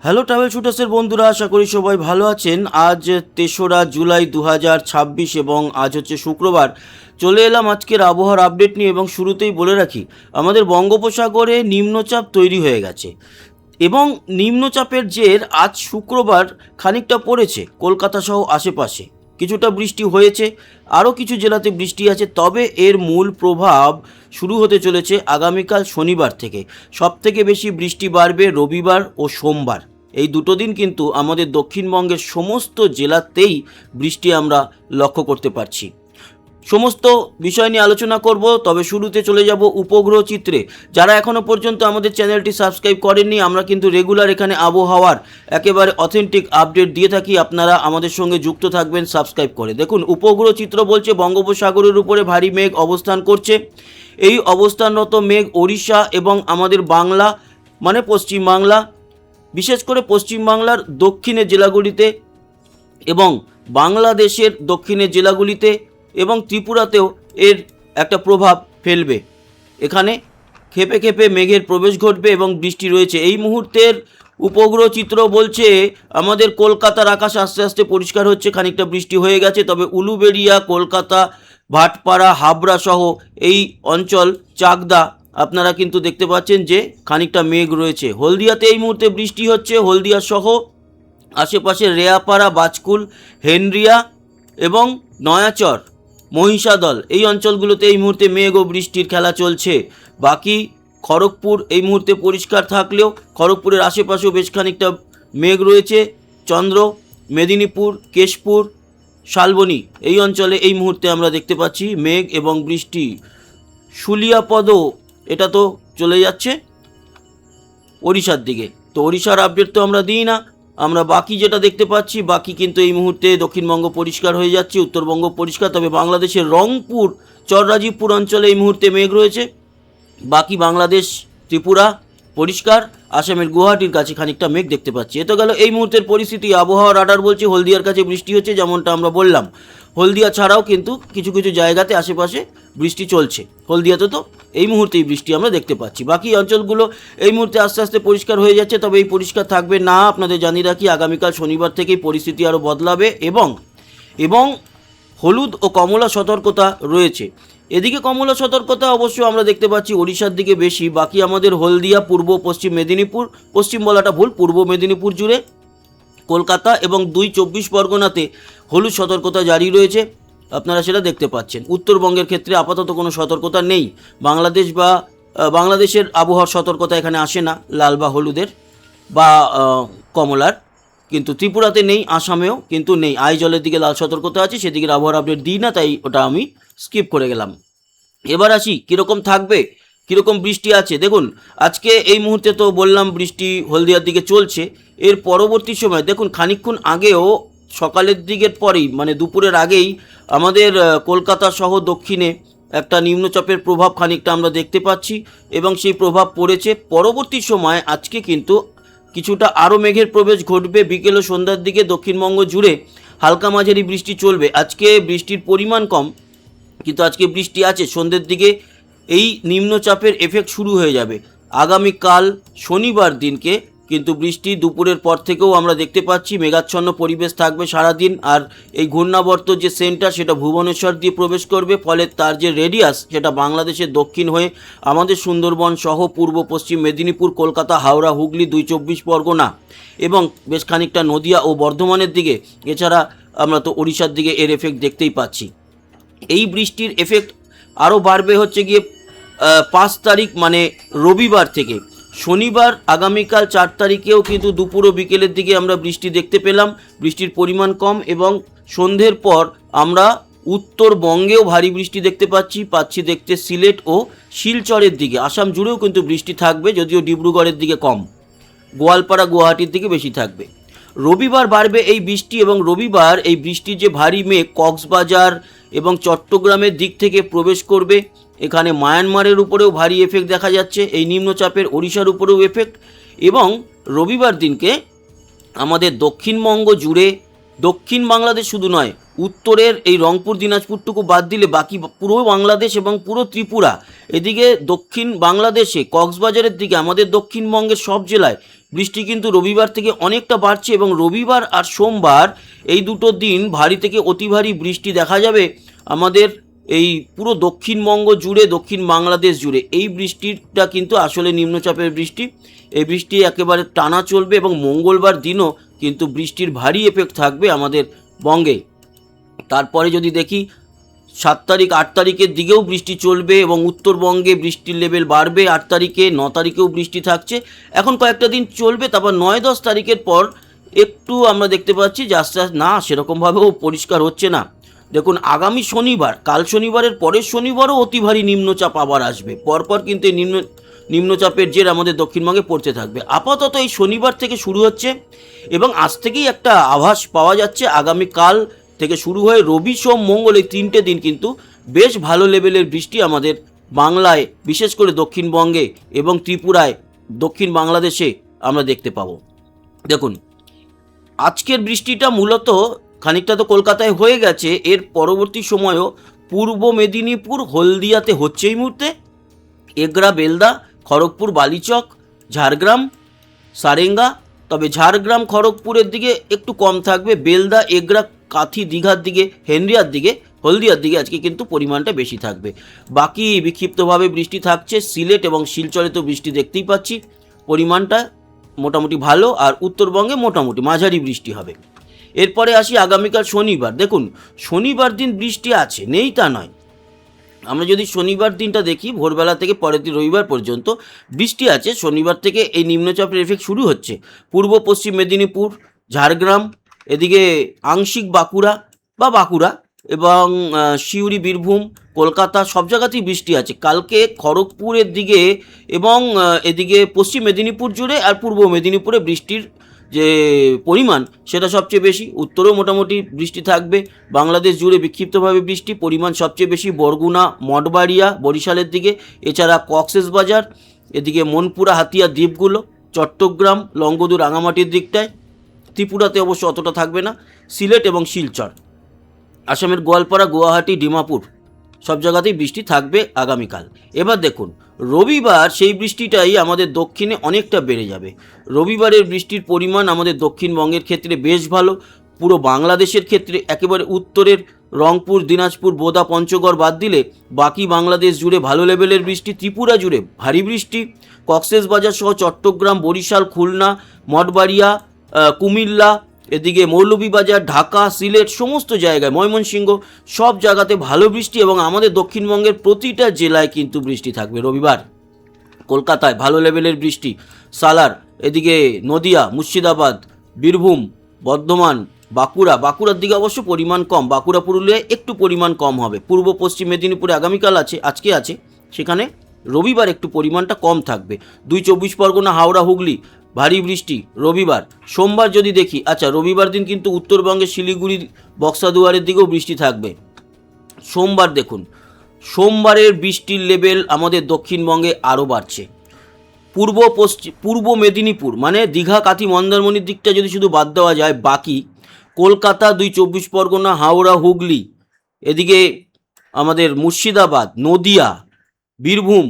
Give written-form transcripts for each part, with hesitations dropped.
Hello travel শুটার্সের বন্ধুরা, আশা করি সবাই ভালো আছেন। আজ 3রা জুলাই 2026 এবং আজ হচ্ছে শুক্রবার। চলে এলাম আজকের আবহাওয়ার আপডেট নিয়ে এবং শুরুতেই বলে রাখি, আমাদের বঙ্গোপসাগরে নিম্নচাপ তৈরি হয়ে গেছে এবং নিম্নচাপের জের আজ শুক্রবার খানিকটা পড়েছে কলকাতা সহ আশেপাশে। কিছুটা বৃষ্টি হয়েছে, আরও কিছু জেলাতে বৃষ্টি আছে, তবে এর মূল প্রভাব শুরু হতে চলেছে আগামীকাল শনিবার থেকে। সবথেকে বেশি বৃষ্টি বাড়বে রবিবার ও সোমবার। এই দুটো দিন কিন্তু আমাদের দক্ষিণবঙ্গের সমস্ত জেলাতেই বৃষ্টি আমরা লক্ষ্য করতে পারছি। সমস্ত বিষয় নিয়ে আলোচনা করব, তবে শুরুতে চলে যাব উপগ্রহ চিত্রে। যারা এখনও পর্যন্ত আমাদের চ্যানেলটি সাবস্ক্রাইব করেননি, আমরা কিন্তু রেগুলার এখানে আবহাওয়ার একেবারে অথেন্টিক আপডেট দিয়ে থাকি। আপনারা আমাদের সঙ্গে যুক্ত থাকবেন সাবস্ক্রাইব করে। দেখুন, উপগ্রহ চিত্র বলছে বঙ্গোপসাগরের উপরে ভারী মেঘ অবস্থান করছে। এই অবস্থানরত মেঘ ওড়িশা এবং আমাদের বাংলা মানে পশ্চিমবাংলা, বিশেষ করে পশ্চিমবাংলার দক্ষিণের জেলাগুলিতে এবং বাংলাদেশের দক্ষিণের জেলাগুলিতে এবং ত্রিপুরাতেও এর একটা প্রভাব ফেলবে। এখানে খেপে খেপে মেঘের প্রবেশ ঘটবে এবং বৃষ্টি রয়েছে। এই মুহূর্তের উপগ্রহ চিত্র বলছে আমাদের কলকাতার আকাশ আস্তে আস্তে পরিষ্কার হচ্ছে, খানিকটা বৃষ্টি হয়ে গেছে, তবে উলুবেড়িয়া, কলকাতা, ভাটপাড়া, হাবড়া সহ এই অঞ্চল, চাকদা, আপনারা কিন্তু দেখতে পাচ্ছেন যে খানিকটা মেঘ রয়েছে। হলদিয়াতে এই মুহূর্তে বৃষ্টি হচ্ছে। হলদিয়া সহ আশেপাশে রেয়াপাড়া, বাজকুল, হেনরিয়া এবং নয়াচর, মহিষাদল এই অঞ্চলগুলোতে এই মুহূর্তে মেঘ ও বৃষ্টির খেলা চলছে। বাকি খড়গপুর এই মুহূর্তে পরিষ্কার থাকলেও খড়গপুরের আশেপাশেও বেশ খানিকটা মেঘ রয়েছে। চন্দ্র, মেদিনীপুর, কেশপুর, শালবনী এই অঞ্চলে এই মুহূর্তে আমরা দেখতে পাচ্ছি মেঘ এবং বৃষ্টি। শুলিয়াপদ এটা তো চলে যাচ্ছে ওড়িশার দিকে, তো ওড়িশার আপডেট তো আমরা দিই না। আমরা বাকি যেটা দেখতে পাচ্ছি, বাকি কিন্তু এই মুহূর্তে দক্ষিণবঙ্গ পরিষ্কার হয়ে যাচ্ছে, উত্তরবঙ্গ পরিষ্কার, তবে বাংলাদেশের রংপুর, চররাজীবপুর অঞ্চলে এই মুহূর্তে মেঘ রয়েছে। বাকি বাংলাদেশ, ত্রিপুরা পরিষ্কার, আসামের গুয়াহাটির কাছে খানিকটা মেঘ দেখতে পাচ্ছি। এ তো গেল এই মুহূর্তের পরিস্থিতি। আবহাওয়া রাডার বলছে হলদিয়ার কাছে বৃষ্টি হচ্ছে, যেমনটা আমরা বললাম। হলদিয়া ছাড়াও কিন্তু কিছু কিছু জায়গাতে আশেপাশে বৃষ্টি চলছে। হলদিয়াতে তো এই মুহূর্তেই বৃষ্টি আমরা দেখতে পাচ্ছি। বাকি অঞ্চলগুলো এই মুহূর্তে আস্তে আস্তে পরিষ্কার হয়ে যাচ্ছে, তবে এই পরিষ্কার থাকবে না। আপনাদের জানিয়ে রাখি, আগামীকাল শনিবার থেকেই পরিস্থিতি আরও বদলাবে এবং হলুদ ও কমলা সতর্কতা রয়েছে। এদিকে কমলা সতর্কতা অবশ্য আমরা দেখতে পাচ্ছি ওড়িশার দিকে বেশি। বাকি আমাদের হলদিয়া, পূর্ব পশ্চিম মেদিনীপুর, পশ্চিম বলাটা ভুল, পূর্ব মেদিনীপুর জুড়ে, কলকাতা এবং 24 পরগনাতে হলুদ সতর্কতা জারি রয়েছে, আপনারা সেটা দেখতে পাচ্ছেন। উত্তরবঙ্গের ক্ষেত্রে আপাতত কোনো সতর্কতা নেই। বাংলাদেশের আবহাওয়ার সতর্কতা এখানে আসে না, লাল বা হলুদের বা কমলার, কিন্তু ত্রিপুরাতে নেই, আসামেও কিন্তু নেই। আইজলের দিকে লাল সতর্কতা আছে, সেদিকে আবহাওয়ার আপডেট দিই না, তাই ওটা আমি স্কিপ করে গেলাম। এবার আসি কীরকম থাকবে, কীরকম বৃষ্টি আছে। দেখুন, আজকে এই মুহূর্তে তো বললাম বৃষ্টি হলদিয়ার দিকে চলছে। এর পরবর্তী সময় দেখুন, খানিকক্ষণ আগেও সকালের দিকের পরেই মানে দুপুরের আগেই আমাদের কলকাতা সহ দক্ষিণে একটা নিম্নচাপের প্রভাব খানিকটা আমরা দেখতে পাচ্ছি এবং সেই প্রভাব পড়েছে। পরবর্তী সময় আজকে কিন্তু কিছুটা আরও মেঘের প্রবেশ ঘটবে। বিকেল ও সন্ধ্যার দিকে দক্ষিণবঙ্গ জুড়ে হালকা মাঝারি বৃষ্টি চলবে। আজকে বৃষ্টির পরিমাণ কম, কিন্তু আজকে বৃষ্টি আছে। সন্ধ্যের দিকে এই নিম্নচাপের এফেক্ট শুরু হয়ে যাবে। আগামীকাল শনিবার দিনকে কিন্তু বৃষ্টি দুপুরের পর থেকেও আমরা দেখতে পাচ্ছি। মেঘাচ্ছন্ন পরিবেশ থাকবে সারাদিন। আর এই ঘূর্ণাবর্ত যে সেন্টার, সেটা ভুবনেশ্বর দিয়ে প্রবেশ করবে, ফলে তার যে রেডিয়াস সেটা বাংলাদেশের দক্ষিণ হয়ে আমাদের সুন্দরবন সহ পূর্ব পশ্চিম মেদিনীপুর, কলকাতা, হাওড়া, হুগলি, 24 পরগনা এবং বেশ খানিকটা নদিয়া ও বর্ধমানের দিকে, এছাড়া আমরা তো ওড়িশার দিকে এর এফেক্ট দেখতেই পাচ্ছি। এই বৃষ্টির এফেক্ট আরও বাড়বে হচ্ছে গিয়ে 5 তারিখ মানে রবিবার থেকে। শনিবার আগামীকাল 4 তারিখেও কিন্তু দুপুর ও বিকেলের দিকে আমরা বৃষ্টি দেখতে পেলাম। বৃষ্টির পরিমাণ কম এবং সন্ধ্যের পর আমরা উত্তরবঙ্গেও ভারী বৃষ্টি দেখতে পাচ্ছি দেখতে সিলেট ও শিলচরের দিকে। আসাম জুড়েও কিন্তু বৃষ্টি থাকবে, যদিও ডিব্রুগড়ের দিকে কম, গোয়ালপাড়া, গুয়াহাটির দিকে বেশি থাকবে। রবিবার বাড়বে এই বৃষ্টি এবং রবিবার এই বৃষ্টির যে ভারী মেঘ কক্সবাজার এবং চট্টগ্রামের দিক থেকে প্রবেশ করবে। এখানে মায়ানমারের উপরেও ভারী এফেক্ট দেখা যাচ্ছে এই নিম্নচাপের, ওড়িশার উপরেও এফেক্ট। এবং রবিবার দিনকে আমাদের দক্ষিণবঙ্গ জুড়ে, দক্ষিণ বাংলাদেশ শুধু নয়, উত্তরের এই রংপুর, দিনাজপুরটুকু বাদ দিলে বাকি পুরো বাংলাদেশ এবং পুরো ত্রিপুরা, এদিকে দক্ষিণ বাংলাদেশে কক্সবাজারের দিকে আমাদের দক্ষিণবঙ্গের সব জেলায় বৃষ্টি কিন্তু রবিবার থেকে অনেকটা বাড়ছে এবং রবিবার আর সোমবার এই দুটো দিন ভারী থেকে অতি ভারী বৃষ্টি দেখা যাবে আমাদের এই পুরো দক্ষিণবঙ্গ জুড়ে, দক্ষিণ বাংলাদেশ জুড়ে। এই বৃষ্টিটা কিন্তু আসলে নিম্নচাপের বৃষ্টি। এই বৃষ্টি একেবারে টানা চলবে এবং মঙ্গলবার দিনও কিন্তু বৃষ্টির ভারী এফেক্ট থাকবে আমাদের বঙ্গে। তারপরে যদি দেখি 7 তারিখ 8 তারিখের দিকেও বৃষ্টি চলবে এবং উত্তরবঙ্গে বৃষ্টির লেভেল বাড়বে। 8 তারিখে 9 তারিখেও বৃষ্টি থাকছে। এখন কয়েকটা দিন চলবে, তারপর 9-10 তারিখের পর একটু আমরা দেখতে পাচ্ছি যে আস্তে আস্তে না সেরকমভাবেও পরিষ্কার হচ্ছে না। দেখুন আগামী শনিবার, কাল শনিবারের পরের শনিবারও অতি ভারী নিম্নচাপ আবার আসবে। পরপর কিন্তু এই নিম্নচাপের জের আমাদের দক্ষিণবঙ্গে পড়তে থাকবে। আপাতত এই শনিবার থেকে শুরু হচ্ছে এবং আজ থেকেই একটা আভাস পাওয়া যাচ্ছে আগামীকাল থেকে শুরু হয়ে রবি সোম মঙ্গল এই 3টে দিন কিন্তু বেশ ভালো লেভেলের বৃষ্টি আমাদের বাংলায়, বিশেষ করে দক্ষিণবঙ্গে এবং ত্রিপুরায়, দক্ষিণ বাংলাদেশে আমরা দেখতে পাবো। দেখুন আজকের বৃষ্টিটা মূলত খানিকটা তো কলকাতায় হয়ে গেছে, এর পরবর্তী সময়ও পূর্ব মেদিনীপুর, হলদিয়াতে হচ্ছে এই মুহূর্তে, এগরা, বেলদা, খড়গপুর, বালিচক, ঝাড়গ্রাম, সারেঙ্গা। তবে ঝাড়গ্রাম খড়গপুরের দিকে একটু কম থাকবে। বেলদা, এগরা, কাথি, দীঘার দিকে, হেনরিয়ার দিকে, হলদিয়ার দিকে আজকে কিন্তু পরিমাণটা বেশি থাকবে। বাকি বিক্ষিপ্তভাবে বৃষ্টি থাকছে। সিলেট এবং শিলচরে তো বৃষ্টি দেখতেই পাচ্ছি, পরিমাণটা মোটামুটি ভালো। আর উত্তরবঙ্গে মোটামুটি মাঝারি বৃষ্টি হবে। এরপরে আসি আগামীকাল শনিবার। দেখুন শনিবার দিন বৃষ্টি আছে, নেই তা নয়। আমরা যদি শনিবার দিনটা দেখি, ভোরবেলা থেকে পরের দিন রবিবার পর্যন্ত বৃষ্টি আছে। শনিবার থেকে এই নিম্নচাপের এফেক্ট শুরু হচ্ছে পূর্ব পশ্চিম মেদিনীপুর, ঝাড়গ্রাম, এদিকে আংশিক বাঁকুড়া এবং সিউড়ি, বীরভূম, কলকাতা, সব জায়গাতেই বৃষ্টি আছে। কালকে খড়গপুরের দিকে এবং এদিকে পশ্চিম মেদিনীপুর জুড়ে আর পূর্ব মেদিনীপুরে বৃষ্টির যে পরিমাণ সেটা সবচেয়ে বেশি। উত্তরেও মোটামুটি বৃষ্টি থাকবে। বাংলাদেশ জুড়ে বিক্ষিপ্তভাবে বৃষ্টি, পরিমাণ সবচেয়ে বেশি বরগুনা, মঠবাড়িয়া, বরিশালের দিকে, এছাড়া কক্সবাজার, এদিকে মনপুরা, হাতিয়া দ্বীপগুলো, চট্টগ্রাম, লংগদু, রাঙামাটির দিকটায়। ত্রিপুরাতে অবশ্য অতটা থাকবে না। সিলেট এবং শিলচর, আসামের গোয়ালপাড়া, গুয়াহাটি, ডিমাপুর, সব জায়গাতেই বৃষ্টি থাকবে আগামীকাল। এবার দেখুন রবিবার সেই বৃষ্টিটাই আমাদের দক্ষিণে অনেকটা বেড়ে যাবে। রবিবারের বৃষ্টির পরিমাণ আমাদের দক্ষিণবঙ্গের ক্ষেত্রে বেশ ভালো। পুরো বাংলাদেশের ক্ষেত্রে একেবারে উত্তরের রংপুর, দিনাজপুর, বোদা, পঞ্চগড় বাদ দিলে বাকি বাংলাদেশ জুড়ে ভালো লেভেলের বৃষ্টি। ত্রিপুরা জুড়ে ভারী বৃষ্টি। কক্সবাজার সহ চট্টগ্রাম, বরিশাল, খুলনা, মঠবাড়িয়া, কুমিল্লা, এদিকে মৌলভীবাজার, ঢাকা, সিলেট, সমস্ত জায়গায়, ময়মনসিংহ, সব জায়গাতে ভালো বৃষ্টি এবং আমাদের দক্ষিণবঙ্গের প্রতিটা জেলায় কিন্তু বৃষ্টি থাকবে রবিবার। কলকাতায় ভালো লেভেলের বৃষ্টি, সালার, এদিকে নদিয়া, মুর্শিদাবাদ, বীরভূম, বর্ধমান, বাঁকুড়ার দিকে অবশ্য পরিমাণ কম। বাঁকুড়া, পুরুলিয়ায় একটু পরিমাণ কম হবে। পূর্ব পশ্চিম মেদিনীপুরে আগামীকাল আছে, আজকে আছে, সেখানে রবিবার একটু পরিমাণটা কম থাকবে। 24 পরগনা, হাওড়া, হুগলি ভারী বৃষ্টি রবিবার। সোমবার যদি দেখি, আচ্ছা রবিবার দিন কিন্তু উত্তরবঙ্গে শিলিগুড়ি, বক্সাদুয়ারের দিকেও বৃষ্টি থাকবে। সোমবার দেখুন, সোমবারের বৃষ্টির লেভেল আমাদের দক্ষিণবঙ্গে আরও বাড়ছে। পূর্ব মেদিনীপুর মানে দীঘা, কাথি, মন্দারমণির দিকটা যদি শুধু বাদ দেওয়া যায়, বাকি কলকাতা, 24 পরগনা, হাওড়া, হুগলি, এদিকে আমাদের মুর্শিদাবাদ, নদিয়া, বীরভূম,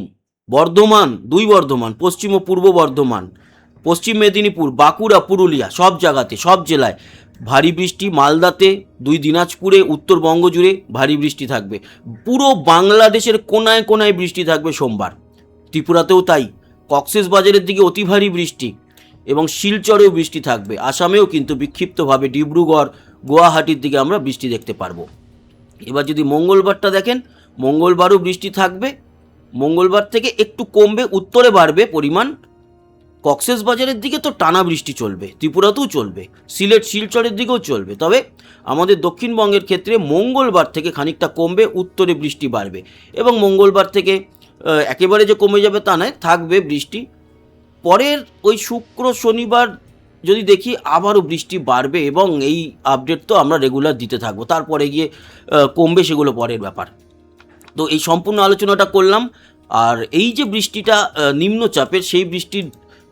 বর্ধমান, বর্ধমান, পশ্চিম ও পূর্ব বর্ধমান, পশ্চিম মেদিনীপুর, বাঁকুড়া, পুরুলিয়া, সব জায়গাতে, সব জেলায় ভারী বৃষ্টি। মালদাতে, 2 দিনাজপুরে, উত্তরবঙ্গ জুড়ে ভারী বৃষ্টি থাকবে। পুরো বাংলাদেশের কোনায় কোনায় বৃষ্টি থাকবে সোমবার। ত্রিপুরাতেও তাই। কক্সবাজারের দিকে অতি ভারী বৃষ্টি এবং শিলচরেও বৃষ্টি থাকবে। আসামেও কিন্তু বিক্ষিপ্তভাবে ডিব্রুগড়, গুয়াহাটির দিকে আমরা বৃষ্টি দেখতে পারবো। এবার যদি মঙ্গলবারটা দেখেন, মঙ্গলবারও বৃষ্টি থাকবে। মঙ্গলবার থেকে একটু কমবে, উত্তরে বাড়বে পরিমাণ। কক্সবাজারের দিকে তো টানা বৃষ্টি চলবে, ত্রিপুরাতেও চলবে, সিলেট, শিলচরের দিকেও চলবে। তবে আমাদের দক্ষিণবঙ্গের ক্ষেত্রে মঙ্গলবার থেকে খানিকটা কমবে, উত্তরে বৃষ্টি বাড়বে এবং মঙ্গলবার থেকে একেবারে যে কমে যাবে তা নয়, থাকবে বৃষ্টি। পরের ওই শুক্র, শনিবার যদি দেখি আবারও বৃষ্টি বাড়বে এবং এই আপডেট তো আমরা রেগুলার দিতে থাকবো। তারপরে গিয়ে কমবে, সেগুলো পরের ব্যাপার। তো এই সম্পূর্ণ আলোচনাটা করলাম। আর এই যে বৃষ্টিটা নিম্নচাপের, সেই বৃষ্টির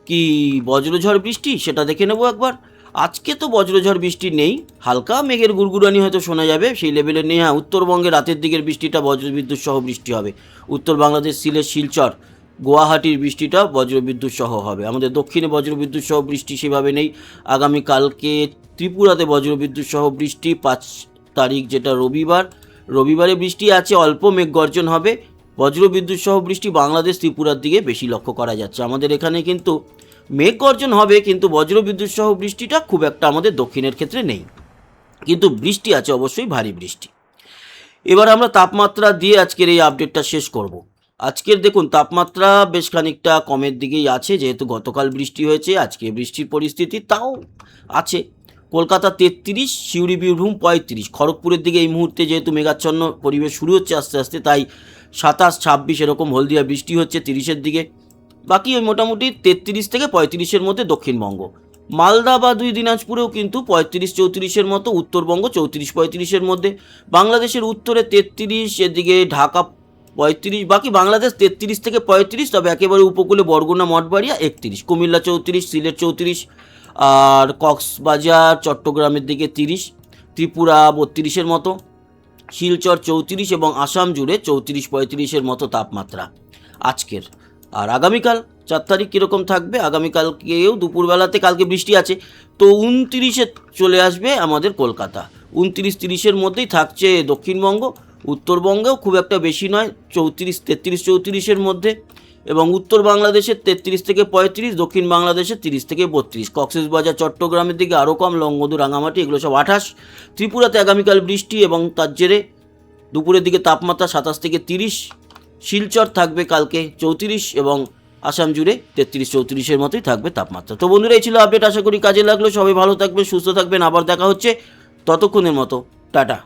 কি বজ্রঝড় বৃষ্টি সেটা দেখে নেব একবার। আজকে তো বজ্রঝড় বৃষ্টি নেই, হালকা মেঘের গুড়গুড়ানি হয়তো শোনা যাবে, সেই লেভেলে নেই। হ্যাঁ, উত্তরবঙ্গে রাতের দিকের বৃষ্টিটা বজ্রবিদ্যুৎ সহ বৃষ্টি হবে। উত্তর বাংলাদেশ, সিলেট, শিলচর, গুয়াহাটির বৃষ্টিটা বজ্রবিদ্যুৎ সহ হবে। আমাদের দক্ষিণে বজ্রবিদ্যুৎ সহ বৃষ্টি সেভাবে নেই। আগামীকালকে ত্রিপুরাতে বজ্রবিদ্যুৎ সহ বৃষ্টি, 5 তারিখ যেটা রবিবারে বৃষ্টি আছে, অল্প মেঘ গর্জন হবে। বজ্রবিদ্যুৎ সহ বৃষ্টি বাংলাদেশ ত্রিপুরার দিকে বেশি লক্ষ্য করা যাচ্ছে। আমাদের এখানে কিন্তু মেঘ গর্জন হবে, কিন্তু বজ্রবিদ্যুৎ সহ বৃষ্টিটা খুব একটা আমাদের দক্ষিণের ক্ষেত্রে নেই, কিন্তু বৃষ্টি আছে অবশ্যই, ভারী বৃষ্টি। এবার আমরা তাপমাত্রা দিয়ে আজকের এই আপডেটটা শেষ করব। আজকের দেখুন তাপমাত্রা বেশ খানিকটা কমের দিকেই আছে, যেহেতু গতকাল বৃষ্টি হয়েছে, আজকে বৃষ্টির পরিস্থিতি তাও আছে। কলকাতা 33, সিউড়ি বীরভূম 35, খড়গপুরের দিকে এই মুহূর্তে যেহেতু মেঘাচ্ছন্ন পরিবেশ শুরু হচ্ছে আস্তে আস্তে, তাই 27, 26 এরকম হলদিয়া বৃষ্টি হচ্ছে 30-এর দিকে। বাকি ওই মোটামুটি 33 থেকে 35-এর মধ্যে দক্ষিণবঙ্গ। মালদা বা 2 দিনাজপুরেও কিন্তু 35-34-এর মতো, উত্তরবঙ্গ 34-35-এর মধ্যে। বাংলাদেশের উত্তরে 33, এদিকে ঢাকা 35, বাকি বাংলাদেশ 33 থেকে 35, তবে একেবারে উপকূলে বরগুনা মঠবাড়িয়া 31, কুমিল্লা 34, সিলেট 34, আর কক্সবাজার চট্টগ্রামের দিকে 30, ত্রিপুরা 32-এর মতো, শিলচর 34 এবং আসাম জুড়ে 34-35-এর মতো তাপমাত্রা আজকের। আর আগামীকাল 4 তারিখ কীরকম থাকবে, আগামীকালকেও দুপুরবেলাতে কালকে বৃষ্টি আছে, তো 29-এ চলে আসবে আমাদের কলকাতা। 29-30-এর মধ্যেই থাকছে দক্ষিণবঙ্গ, উত্তরবঙ্গেও খুব একটা বেশি নয়, 33-34-এর মধ্যে, এবং উত্তর বাংলাদেশের 33 থেকে 35, দক্ষিণ বাংলাদেশের 30 থেকে 32, কক্সবাজার চট্টগ্রামের দিকে আরও কম, লংগদু রাঙামাটি এগুলো সব 28। ত্রিপুরাতে আগামীকাল বৃষ্টি এবং তার জেরে দুপুরের দিকে তাপমাত্রা 27 থেকে 30, শিলচর থাকবে কালকে 34 এবং আসাম জুড়ে 33-34-এর মতোই থাকবে তাপমাত্রা। তো বন্ধুরা, এই ছিল আপডেট, আশা করি কাজে লাগলো। সবাই ভালো থাকবেন, সুস্থ থাকবেন, আবার দেখা হচ্ছে, ততক্ষণের মতো টাটা।